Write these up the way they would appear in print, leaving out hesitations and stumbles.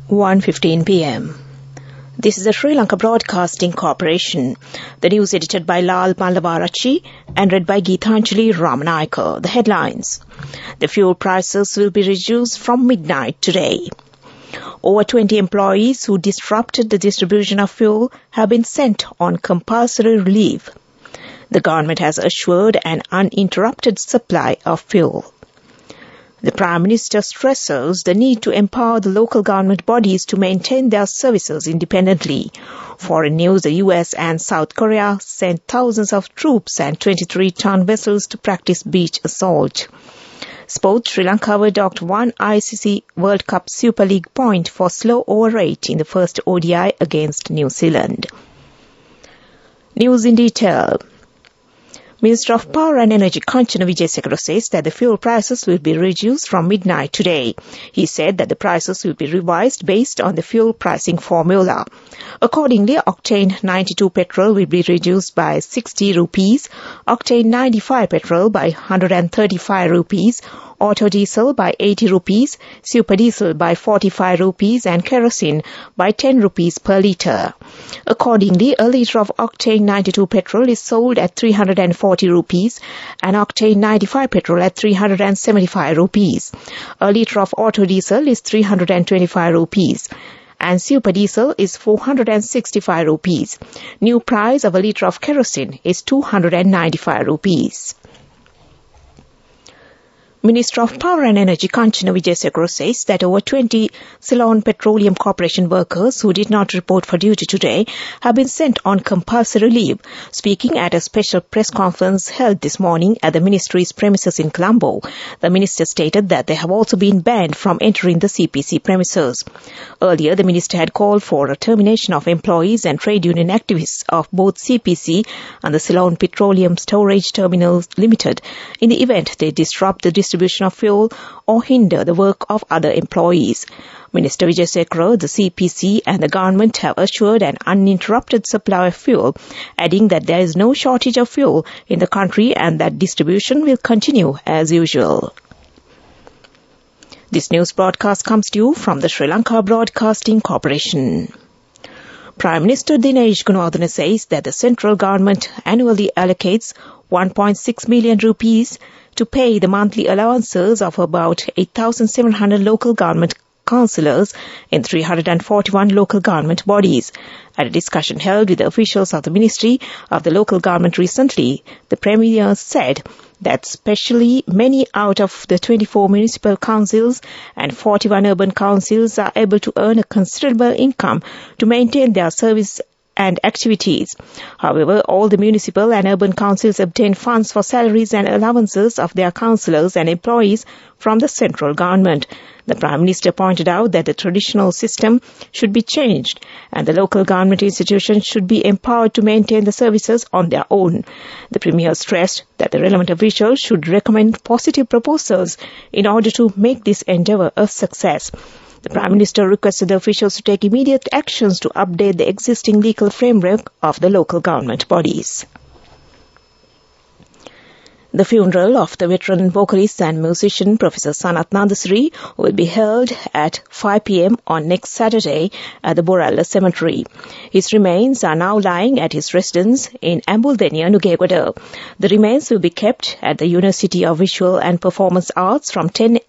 1:15 p.m. This is the Sri Lanka Broadcasting Corporation. The news edited by Lal Mallavarachi and read by Geethanjali Ramanayaka. The headlines. The fuel prices will be reduced from midnight today. Over 20 employees who disrupted the distribution of fuel have been sent on compulsory leave. The government has assured an uninterrupted supply of fuel. The Prime Minister stresses the need to empower the local government bodies to maintain their services independently. Foreign news, the US and South Korea sent thousands of troops and 23-ton vessels to practice beach assault. Sports, Sri Lanka were docked one ICC World Cup Super League point for slow over rate in the first ODI against New Zealand. News in detail. Minister of Power and Energy Kanchana Wijesekara says that the fuel prices will be reduced from midnight today. He said that the prices will be revised based on the fuel pricing formula. Accordingly, octane 92 petrol will be reduced by 60 rupees, octane 95 petrol by 135 rupees, auto diesel by 80 rupees, super diesel by 45 rupees and kerosene by 10 rupees per litre. Accordingly, a litre of octane 92 petrol is sold at 340 rupees and octane 95 petrol at 375 rupees. A litre of auto diesel is 325 rupees. And super diesel is 465 rupees. New price of a litre of kerosene is 295 rupees. Minister of Power and Energy Kanchana Wijesekara says that over 20 Ceylon Petroleum Corporation workers who did not report for duty today have been sent on compulsory leave. Speaking at a special press conference held this morning at the ministry's premises in Colombo, the minister stated that they have also been banned from entering the CPC premises. Earlier, the minister had called for a termination of employees and trade union activists of both CPC and the Ceylon Petroleum Storage Terminals Limited in the event they disrupt the distribution of fuel or hinder the work of other employees. Minister Wijesekara, the CPC and the government have assured an uninterrupted supply of fuel, adding that there is no shortage of fuel in the country and that distribution will continue as usual. This news broadcast comes to you from the Sri Lanka Broadcasting Corporation. Prime Minister Dinesh Gunawardena says that the central government annually allocates 1.6 million rupees to pay the monthly allowances of about 8,700 local government councillors in 341 local government bodies. At a discussion held with the officials of the Ministry of the Local Government recently, the Premier said that especially many out of the 24 municipal councils and 41 urban councils are able to earn a considerable income to maintain their service and activities. However, all the municipal and urban councils obtain funds for salaries and allowances of their councillors and employees from the central government. The Prime Minister pointed out that the traditional system should be changed and the local government institutions should be empowered to maintain the services on their own. The Premier stressed that the relevant officials should recommend positive proposals in order to make this endeavour a success. The Prime Minister requested the officials to take immediate actions to update the existing legal framework of the local government bodies. The funeral of the veteran vocalist and musician Professor Sanath Nandasri will be held at 5 p.m. on next Saturday at the Boralla Cemetery. His remains are now lying at his residence in Ambuldeniya, Nugegoda. The remains will be kept at the University of Visual and Performance Arts from 10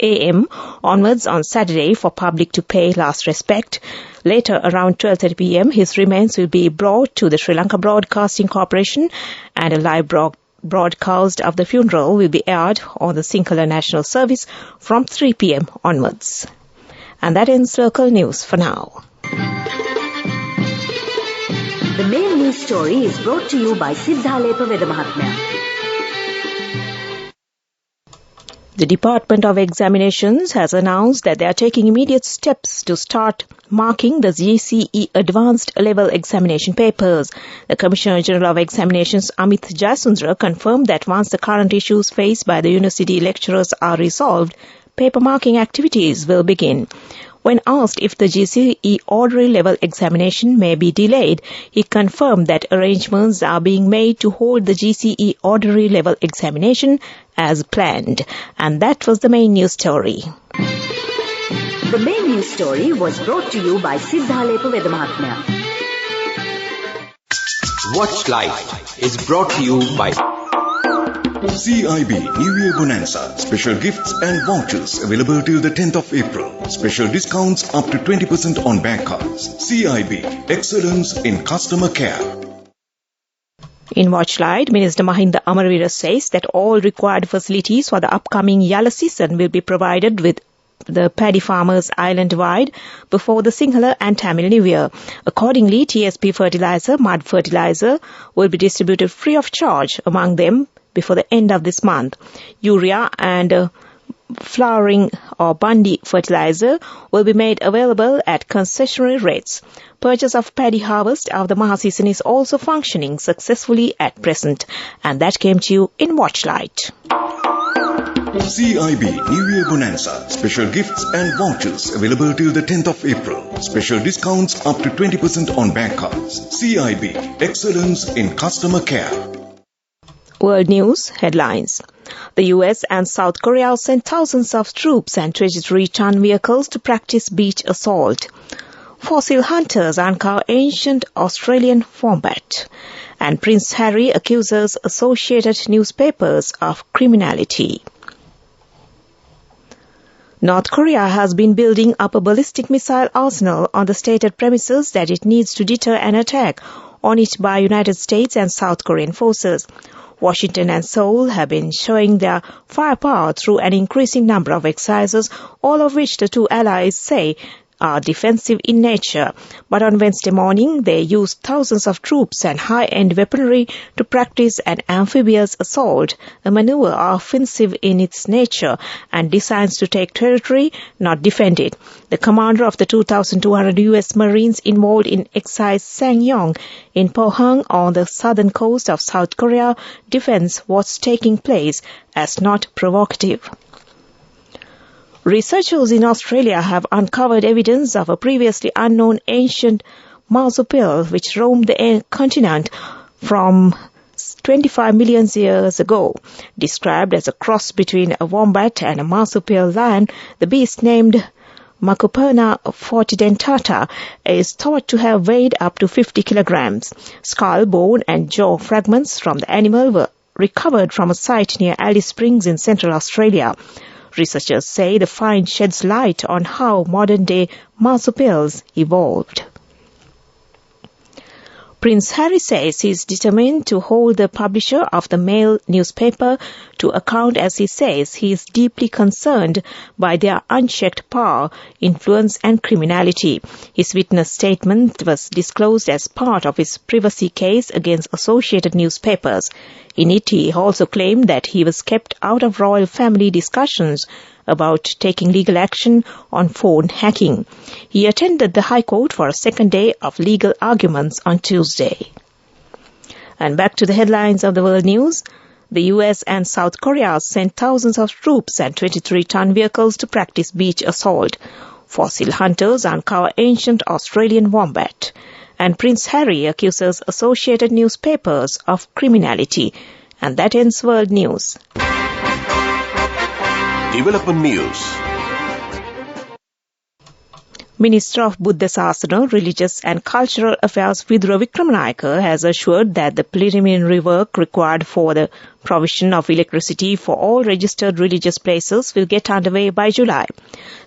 a.m. onwards on Saturday for public to pay last respect. Later, around 12:30 p.m., his remains will be brought to the Sri Lanka Broadcasting Corporation and a live broadcast of the funeral will be aired on the Sinhala National Service from 3 p.m. onwards. And that ends local news for now. The main news story is brought to you by Siddhalepa Veda Mahatmya. The Department of Examinations has announced that they are taking immediate steps to start marking the GCE Advanced Level Examination papers. The Commissioner General of Examinations, Amit Jayasundara, confirmed that once the current issues faced by the university lecturers are resolved, paper marking activities will begin. When asked if the GCE Ordinary Level Examination may be delayed, he confirmed that arrangements are being made to hold the GCE Ordinary Level Examination as planned. And that was the main news story. The main news story was brought to you by Siddhalepa Vedamahatmya. Watch Live is brought to you by CIB New Year Bonanza. Special gifts and vouchers available till the 10th of April. Special discounts up to 20% on bank cards. CIB, excellence in customer care. In Watchlight, Minister Mahinda Amaravira says that all required facilities for the upcoming Yala season will be provided with the paddy farmers island-wide before the Sinhala and Tamil New Year. Accordingly, TSP fertilizer, mud fertilizer will be distributed free of charge among them before the end of this month. Urea and flowering or bundy fertilizer will be made available at concessionary rates. Purchase of paddy harvest of the Maha season is also functioning successfully at present. And that came to you in Watchlight. CIB New Year Bonanza. Special gifts and vouchers available till the 10th of April. Special discounts up to 20% on bank cards. CIB, excellence in customer care. World News Headlines. The US and South Korea sent thousands of troops and 23-ton vehicles to practice beach assault. Fossil hunters uncover ancient Australian wombat. And Prince Harry accuses Associated Newspapers of criminality. North Korea has been building up a ballistic missile arsenal on the stated premises that it needs to deter an attack on it by United States and South Korean forces. Washington and Seoul have been showing their firepower through an increasing number of exercises, all of which the two allies say are defensive in nature. But on Wednesday morning, they used thousands of troops and high-end weaponry to practice an amphibious assault, a maneuver offensive in its nature and designed to take territory, not defend it. The commander of the 2,200 U.S. Marines involved in exercise Sangyong in Pohang on the southern coast of South Korea defends what's taking place as not provocative. Researchers in Australia have uncovered evidence of a previously unknown ancient marsupial which roamed the continent from 25 million years ago. Described as a cross between a wombat and a marsupial lion, the beast named Macoperna fortidentata is thought to have weighed up to 50 kilograms. Skull, bone and jaw fragments from the animal were recovered from a site near Alice Springs in Central Australia. Researchers say the find sheds light on how modern-day marsupials evolved. Prince Harry says he is determined to hold the publisher of the Mail newspaper to account, as he says he is deeply concerned by their unchecked power, influence and criminality. His witness statement was disclosed as part of his privacy case against Associated Newspapers. In it, he also claimed that he was kept out of royal family discussions about taking legal action on phone hacking. He attended the High Court for a second day of legal arguments on Tuesday. And back to the headlines of the world news. The US and South Korea sent thousands of troops and 23-ton vehicles to practice beach assault. Fossil hunters uncover ancient Australian wombat. And Prince Harry accuses Associated Newspapers of criminality. And that ends world news. Development News. Minister of Buddha Sasana, Religious and Cultural Affairs Vidura Vikramanayake has assured that the preliminary work required for the provision of electricity for all registered religious places will get underway by July.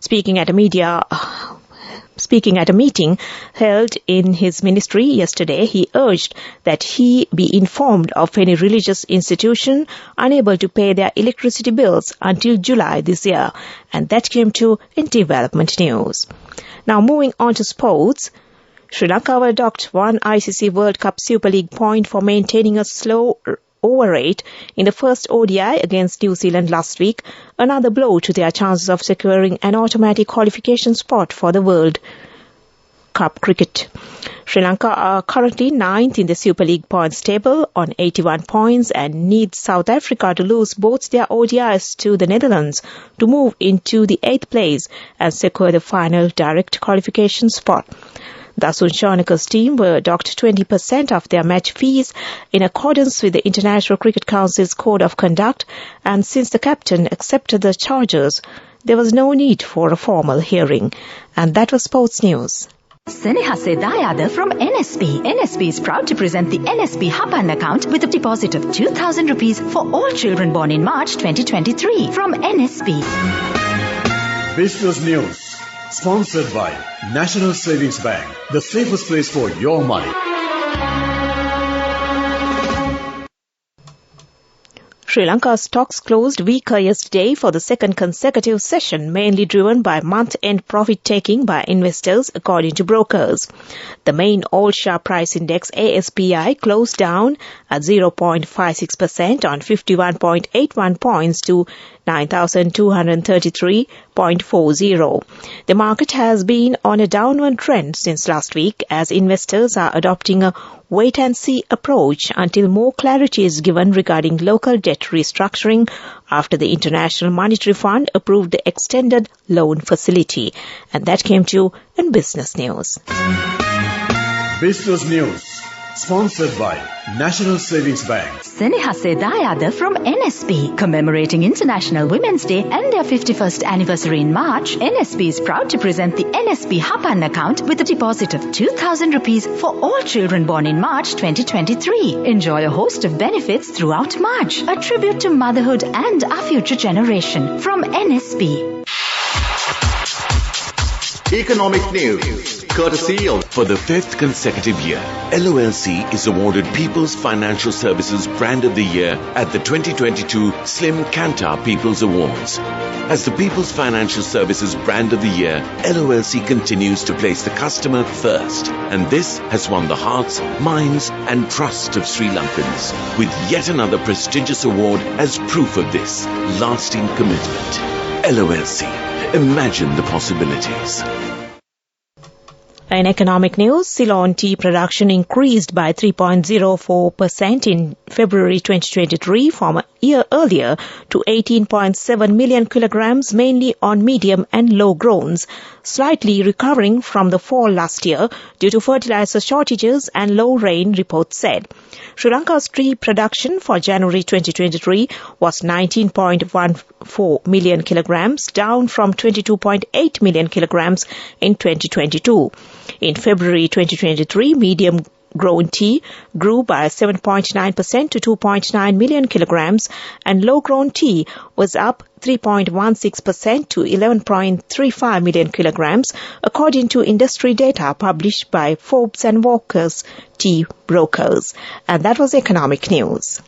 Speaking at a meeting held in his ministry yesterday, he urged that he be informed of any religious institution unable to pay their electricity bills until July this year. And that came to in Development News. Now moving on to sports. Sri Lanka were docked one ICC World Cup Super League point for maintaining a slow over rate in the first ODI against New Zealand last week, another blow to their chances of securing an automatic qualification spot for the World Cup cricket. Sri Lanka are currently 9th in the Super League points table on 81 points and need South Africa to lose both their ODIs to the Netherlands to move into the 8th place and secure the final direct qualification spot. Dasun Shanaka's team were docked 20% of their match fees in accordance with the International Cricket Council's Code of Conduct, and since the captain accepted the charges, there was no need for a formal hearing. And that was sports news. Senehase Dayada from NSB. NSB is proud to present the NSB Hapan account with a deposit of 2,000 rupees for all children born in March 2023 from NSB. Business News, sponsored by National Savings Bank, the safest place for your money. Sri Lanka's stocks closed weaker yesterday for the second consecutive session, mainly driven by month-end profit-taking by investors, according to brokers. The main all-share price index ASPI closed down at 0.56% on 51.81 points to 9,233.40. The market has been on a downward trend since last week as investors are adopting a wait-and-see approach until more clarity is given regarding local debt restructuring after the International Monetary Fund approved the extended loan facility. And that came to you in Business News. Business News, sponsored by National Savings Bank. Senehase Dayada from NSB. Commemorating International Women's Day and their 51st anniversary in March, NSB is proud to present the NSB Hapan account with a deposit of 2,000 rupees for all children born in March 2023. Enjoy a host of benefits throughout March. A tribute to motherhood and our future generation from NSB. Economic news, courtesy of... For the 5th consecutive year, LOLC is awarded People's Financial Services Brand of the Year at the 2022 Slim Kantar People's Awards. As the People's Financial Services Brand of the Year, LOLC continues to place the customer first. And this has won the hearts, minds and trust of Sri Lankans, with yet another prestigious award as proof of this lasting commitment. LOLC. Imagine the possibilities. In economic news, Ceylon tea production increased by 3.04% in February 2023 from a year earlier to 18.7 million kilograms, mainly on medium and low growns, slightly recovering from the fall last year due to fertilizer shortages and low rain, reports said. Sri Lanka's tea production for January 2023 was 19.14 million kilograms, down from 22.8 million kilograms in 2022. In February 2023, medium grown tea grew by 7.9% to 2.9 million kilograms, and low grown tea was up 3.16% to 11.35 million kilograms, according to industry data published by Forbes and Walker's tea brokers. And that was economic news.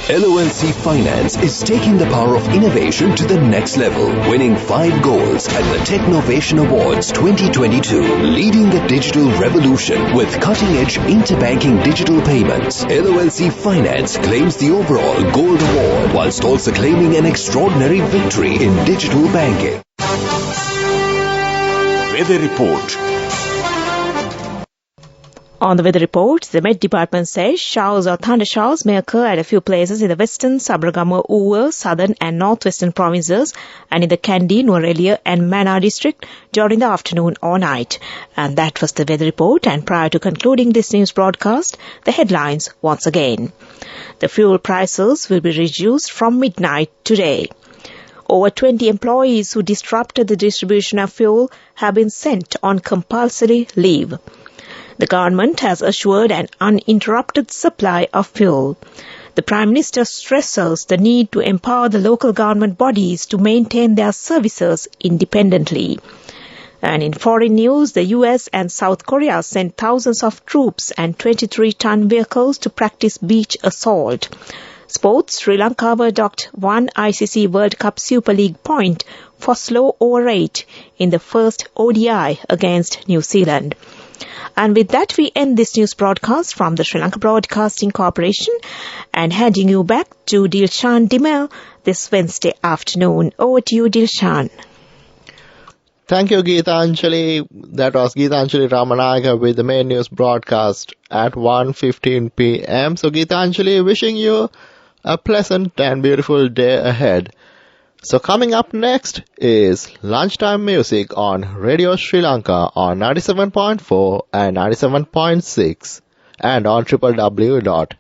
LOLC Finance is taking the power of innovation to the next level, winning 5 golds at the Technovation Awards 2022, leading the digital revolution with cutting-edge interbanking digital payments. LOLC Finance claims the overall gold award, whilst also claiming an extraordinary victory in digital banking. Weather report. On the weather report, the Met Department says showers or thundershowers may occur at a few places in the western, Sabaragama, Uva, southern and northwestern provinces and in the Kandy, Nuwara and Mana district during the afternoon or night. And that was the weather report. And prior to concluding this news broadcast, the headlines once again. The fuel prices will be reduced from midnight today. Over 20 employees who disrupted the distribution of fuel have been sent on compulsory leave. The government has assured an uninterrupted supply of fuel. The Prime Minister stresses the need to empower the local government bodies to maintain their services independently. And in foreign news, the US and South Korea sent thousands of troops and 23-ton vehicles to practice beach assault. Sports, Sri Lanka were docked 1 ICC World Cup Super League point for slow over rate in the first ODI against New Zealand. And with that, we end this news broadcast from the Sri Lanka Broadcasting Corporation and handing you back to Dilshan Dimel this Wednesday afternoon. Over to you, Dilshan. Thank you, Geetanjali. That was Geetanjali Ramanayaka with the main news broadcast at 1:15 p.m. So, Geetanjali, wishing you a pleasant and beautiful day ahead. So coming up next is Lunchtime Music on Radio Sri Lanka on 97.4 and 97.6 and on www.slbc.lk.